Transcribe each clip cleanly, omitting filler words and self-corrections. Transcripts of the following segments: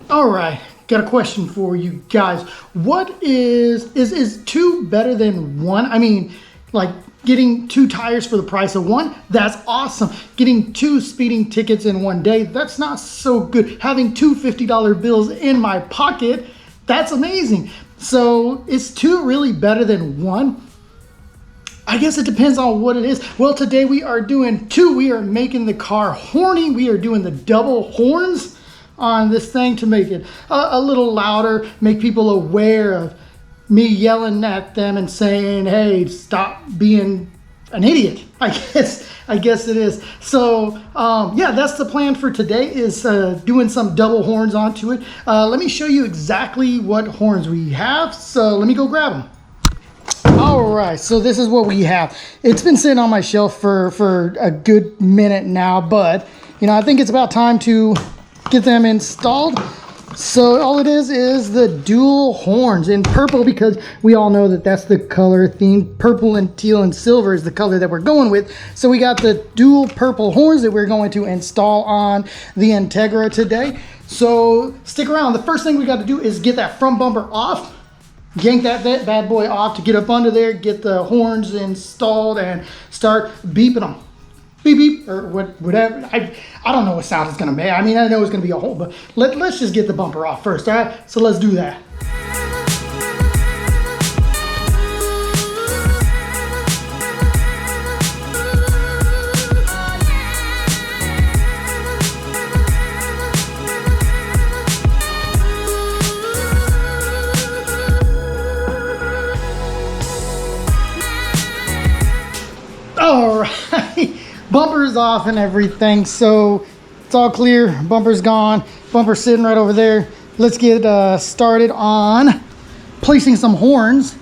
All right, got a question for you guys. What is two better than one? I mean, like getting two tires for the price of one, that's awesome. Getting two speeding tickets in one day, that's not so good. Having two $50 bills in my pocket, that's amazing. So is two really better than one? I guess it depends on what it is. Well, today we are doing two. We are making the car horny. We are doing the double horns on this thing to make it a little louder, make people aware of me yelling at them and saying, hey, stop being an idiot. I guess it is. So yeah, that's the plan for today, is doing some double horns onto it. Let me show you exactly what horns we have. So let me go grab them. All right, so this is what we have. It's been sitting on my shelf for a good minute now, but I think it's about time to get them installed. So all it is the dual horns in purple, because we all know that that's the color theme. Purple and teal and silver is the color that we're going with. So we got the dual purple horns that we're going to install on the INTEGRA today. So stick around. The first thing we got to do is get that front bumper off. Yank that bad boy off to get up under there, get the horns installed, and start beeping them. Beep beep, or whatever. I don't know what sound it's gonna make. I mean, I know it's gonna be a hole, but let's just get the bumper off first. All right, so let's do that. All right. Bumper's off and everything, so it's all clear. Bumper's gone. Bumper's sitting right over there. Let's get started on placing some horns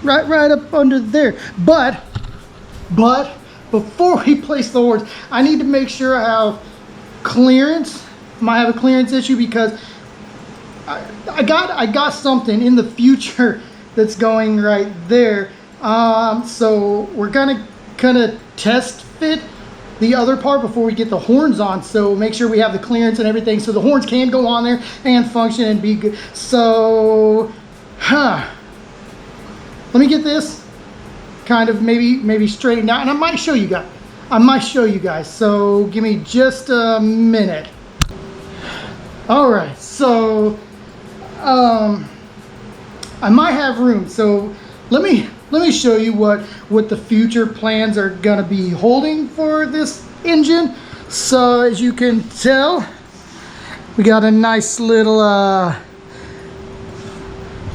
right up under there. But before we place the horns, I need to make sure I have clearance. Might have a clearance issue because I got something in the future that's going right there. So we're gonna kind of test fit the other part before we get the horns on, so make sure we have the clearance and everything so the horns can go on there and function and be good. So let me get this kind of maybe straightened out, and I might show you guys, so give me just a minute. All right, so I might have room, so let me show you what the future plans are gonna be holding for this engine. So as you can tell, we got a nice little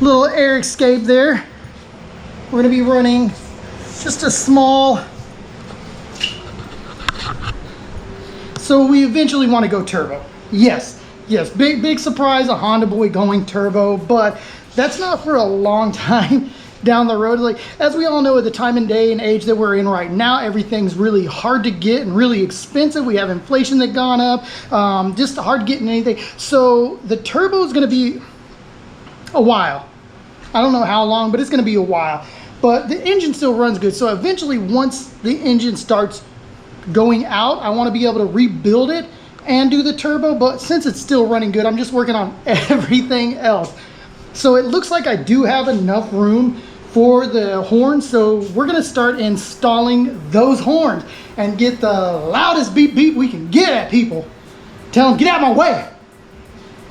air escape there. We're gonna be running just a small. So we eventually want to go turbo. Yes, big surprise, a Honda boy going turbo, but that's not for a long time down the road. Like, as we all know, at the time and day and age that we're in right now, everything's really hard to get and really expensive. We have inflation that gone up, just hard getting anything. So the turbo is going to be a while. I don't know how long, but it's going to be a while. But the engine still runs good. So eventually, once the engine starts going out, I want to be able to rebuild it and do the turbo. But since it's still running good, I'm just working on everything else. So it looks like I do have enough room for the horns, so we're gonna start installing those horns and get the loudest beep beep we can get at people. Tell them, get out of my way.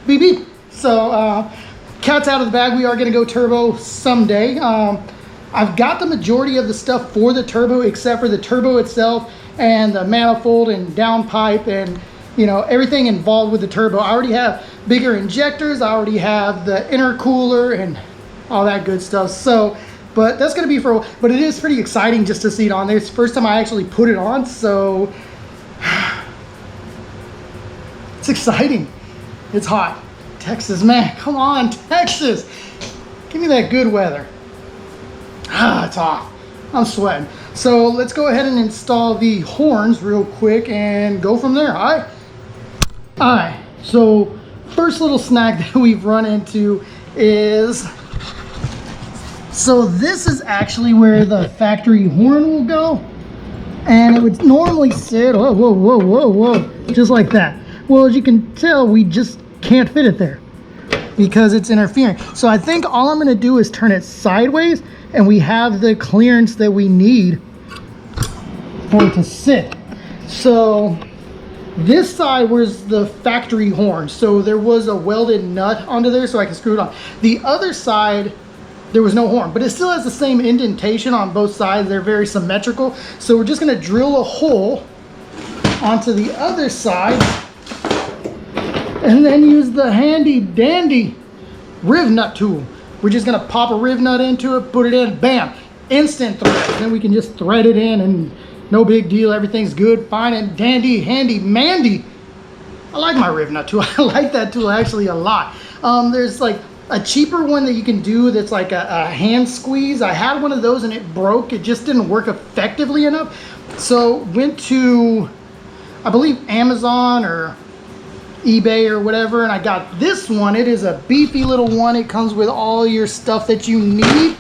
Beep beep. So cat's out of the bag. We are gonna go turbo someday. I've got the majority of the stuff for the turbo, except for the turbo itself and the manifold and downpipe and everything involved with the turbo. I already have bigger injectors. I already have the intercooler and all that good stuff. So, but that's going to be for, but it is pretty exciting just to see it on there. It's the first time I actually put it on, so it's exciting. It's hot. Texas, man, come on, Texas. Give me that good weather. It's hot. I'm sweating. So let's go ahead and install the horns real quick and go from there, all right? All right, so first little snack that we've run into is, so this is actually where the factory horn will go, and it would normally sit, whoa, just like that. Well, as you can tell, we just can't fit it there because it's interfering. So I think all I'm going to do is turn it sideways, and we have the clearance that we need for it to sit. So this side was the factory horn, so there was a welded nut onto there so I can screw it on. The other side, there was no horn, but it still has the same indentation on both sides. They're very symmetrical. So we're just going to drill a hole onto the other side and then use the handy dandy riv nut tool. We're just going to pop a riv nut into it, put it in, bam, instant thread. Then we can just thread it in and no big deal. Everything's good, fine and dandy, handy mandy. I like my riv nut tool. I like that tool actually a lot. There's like a cheaper one that you can do that's like a hand squeeze. I had one of those and it broke. It just didn't work effectively enough. So went to, I believe, Amazon or eBay or whatever, and I got this one. It is a beefy little one. It comes with all your stuff that you need.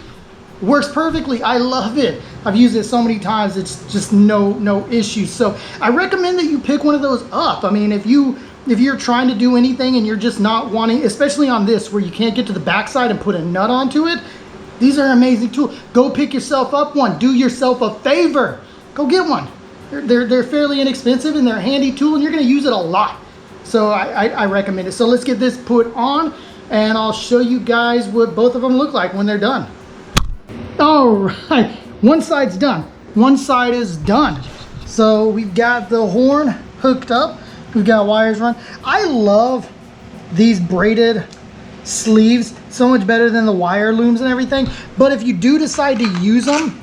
Works perfectly. I love it. I've used it so many times. It's just no issue. So I recommend that you pick one of those up. I mean, if you're trying to do anything and you're just not wanting, especially on this where you can't get to the backside and put a nut onto it, these are an amazing tools. Go pick yourself up one. Do yourself a favor. Go get one. They're fairly inexpensive and they're a handy tool, and you're going to use it a lot. So I recommend it. So let's get this put on and I'll show you guys what both of them look like when they're done. All right, one side's done. One side is done. So we've got the horn hooked up. We've got wires run. I love these braided sleeves so much better than the wire looms and everything. But if you do decide to use them,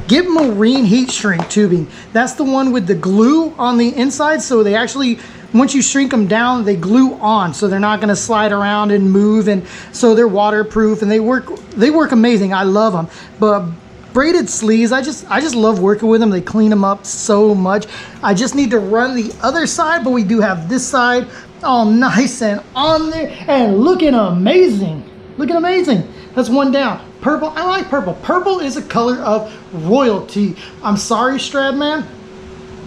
get marine heat shrink tubing. That's the one with the glue on the inside. So they actually, once you shrink them down, they glue on. So they're not going to slide around and move. And so they're waterproof and they work amazing. I love them. But braided sleeves, I just love working with them. They clean them up so much. I just need to run the other side, but we do have this side all nice and on there and looking amazing. Looking amazing. That's one down. Purple, I like purple. Purple is a color of royalty. I'm sorry, Stradman.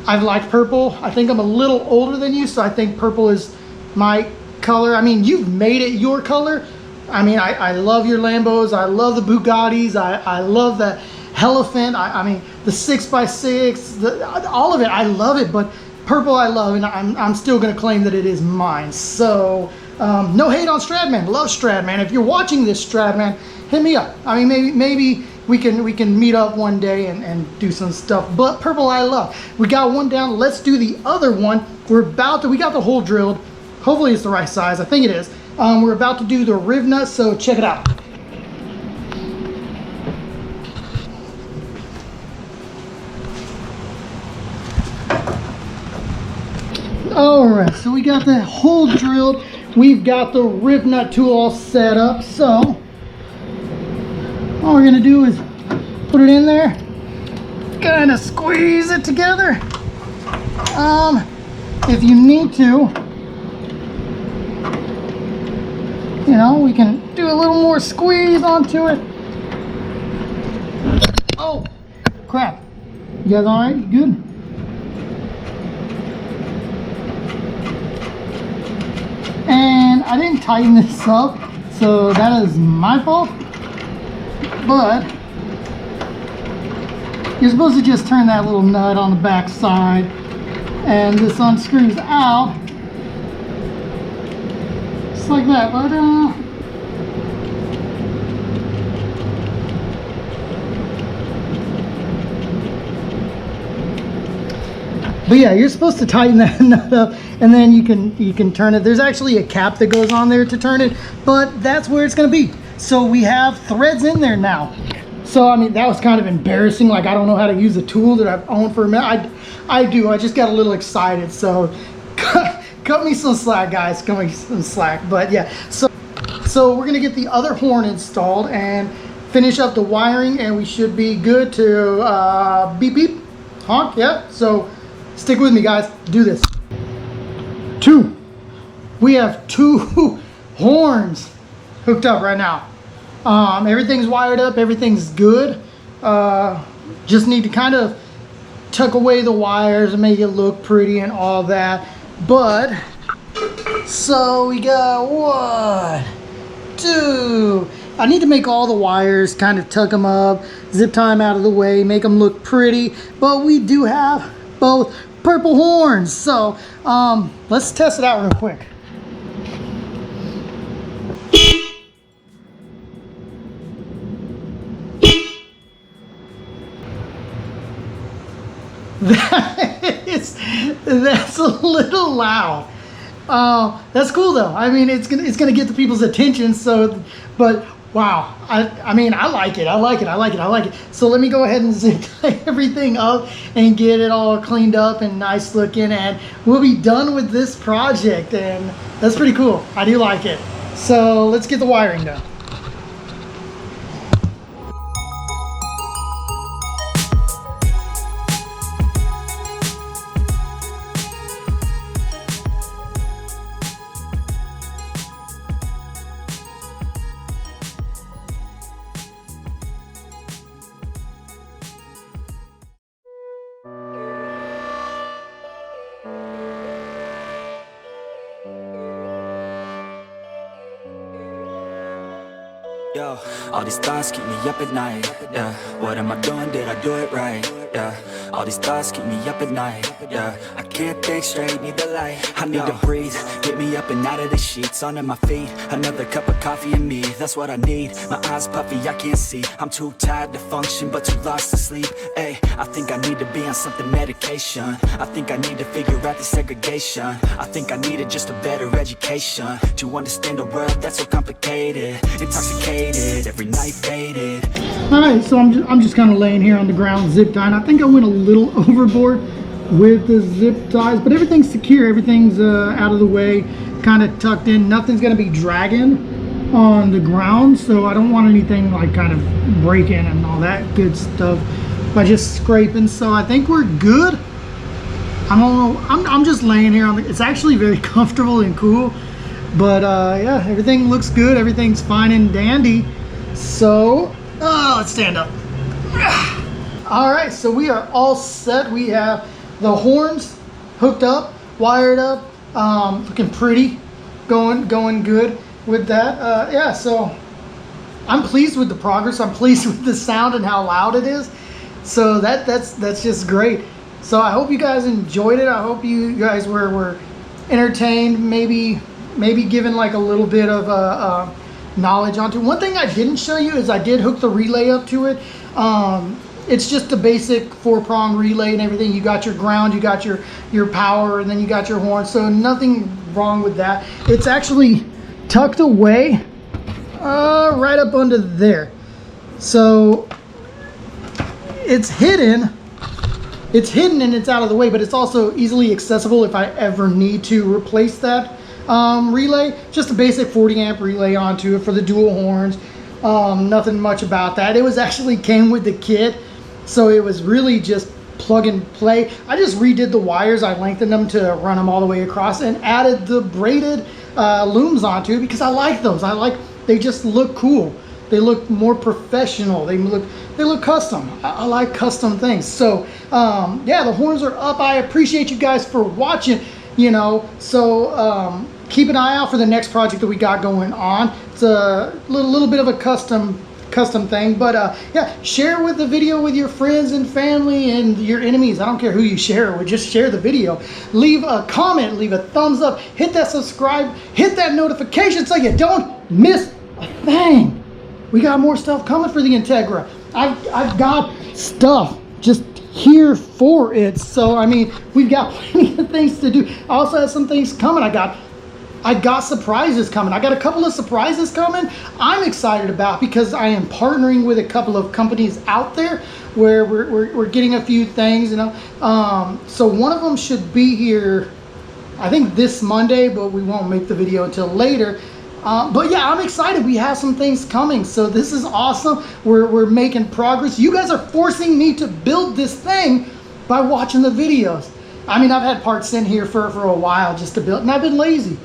I've liked purple. I think I'm a little older than you, so I think purple is my color. I mean, you've made it your color. I mean, I love your Lambos. I love the Bugattis. I love the Elephant. I mean, the 6x6, all of it. I love it, but purple I love, and I'm still going to claim that it is mine. So, no hate on Stradman. Love Stradman. If you're watching this, Stradman, hit me up. I mean, maybe we can meet up one day and do some stuff. But purple I love. We got one down. Let's do the other one. We got the hole drilled. Hopefully it's the right size. I think it is. We're about to do the riv nut, so check it out. All right, so we got the hole drilled. We've got the riv nut tool all set up. So all we're gonna do is put it in there, kind of squeeze it together. If you need to, you know, we can do a little more squeeze onto it. Oh, crap. You guys all right? Good? And I didn't tighten this up, so that is my fault. But you're supposed to just turn that little nut on the back side, and this unscrews out. Just like that, but yeah, you're supposed to tighten that nut up, and then you can turn it. There's actually a cap that goes on there to turn it, but that's where it's going to be. So we have threads in there now. So I mean, that was kind of embarrassing. Like, I don't know how to use a tool that I've owned for a minute. I do. I just got a little excited. So cut me some slack, guys. Cut me some slack. But yeah, so we're gonna get the other horn installed and finish up the wiring, and we should be good to beep beep, honk. Yeah. So stick with me, guys. Do this. We have two horns hooked up right now. Everything's wired up. Everything's good. Just need to kind of tuck away the wires and make it look pretty and all that. But So we got 1, 2. I need to make all the wires, kind of tuck them up, zip tie them out of the way, make them look pretty. But we do have both purple horns. So let's test it out real quick. That's a little loud. That's cool though. I mean, it's gonna get the people's attention. So, but wow, I mean, I like it. I like it. So let me go ahead and zip tie everything up and get it all cleaned up and nice looking, and we'll be done with this project. And that's pretty cool. I do like it. So let's get the wiring done. Yo, all these thoughts keep me up at night, yeah. What am I doing, did I do it right, yeah. All these thoughts keep me up at night, yeah. I can't think straight, need the light. I need to breathe, get me up and out of the sheets. Onto my feet, another cup of coffee and me. That's what I need, my eyes puffy, I can't see. I'm too tired to function, but too lost to sleep. Ay, I think I need to be on something medication. I think I need to figure out the segregation. I think I needed just a better education to understand a world that's so complicated, intoxicated, every night faded. All right, so I'm just kind of laying here on the ground, zip tying. I think I went a little overboard with the zip ties, but everything's secure. Everything's out of the way, kind of tucked in. Nothing's gonna be dragging on the ground, so I don't want anything like kind of breaking and all that good stuff by just scraping. So I think we're good. I don't know. I'm just laying here on the. It's actually very comfortable and cool. But yeah, everything looks good. Everything's fine and dandy. So let's stand up. All right, so we are all set. We have the horns hooked up, wired up, looking pretty, going good with that. Yeah, so I'm pleased with the progress. I'm pleased with the sound and how loud it is. So that's just great. So I hope you guys enjoyed it. I hope you guys were entertained, maybe given like a little bit of knowledge onto it. One thing I didn't show you is I did hook the relay up to it. It's just a basic 4-prong relay and everything. You got your ground, you got your power, and then you got your horn. So nothing wrong with that. It's actually tucked away right up under there. So it's hidden. It's hidden and it's out of the way, but it's also easily accessible if I ever need to replace that relay. Just a basic 40 amp relay onto it for the dual horns. Nothing much about that. It was actually came with the kit, so it was really just plug and play. I just redid the wires. I lengthened them to run them all the way across and added the braided looms onto it because I like those. They just look cool. They look more professional. They look custom. I like custom things. So yeah, the horns are up. I appreciate you guys for watching. You know, so keep an eye out for the next project that we got going on. It's a little bit of a custom thing, but yeah, share with the video with your friends and family and your enemies. I don't care who you share it with, just share the video. Leave a comment, leave a thumbs up, hit that subscribe, hit that notification so you don't miss a thing. We got more stuff coming for the Integra. I've got stuff just here for it. So I mean, we've got plenty of things to do. I also have some things coming. I got surprises coming. I got a couple of surprises coming I'm excited about because I am partnering with a couple of companies out there where we're getting a few things, you know. So one of them should be here, I think this Monday, but we won't make the video until later. But yeah, I'm excited. We have some things coming. So this is awesome. We're making progress. You guys are forcing me to build this thing by watching the videos. I mean, I've had parts in here for a while just to build, and I've been lazy.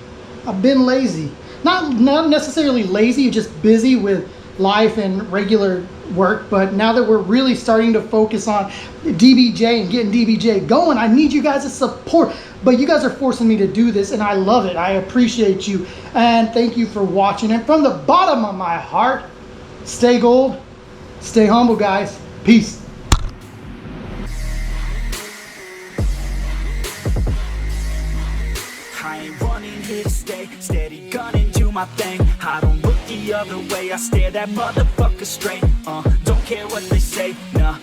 Not necessarily lazy, just busy with life and regular work, but now that we're really starting to focus on DBJ and getting DBJ going, I need you guys' support. But you guys are forcing me to do this, and I love it. I appreciate you, and thank you for watching. And from the bottom of my heart, stay gold, stay humble, guys. Peace. I ain't running here to stay, steady gunning, do my thing. I don't look the other way, I stare that motherfucker straight. Don't care what they say, nah.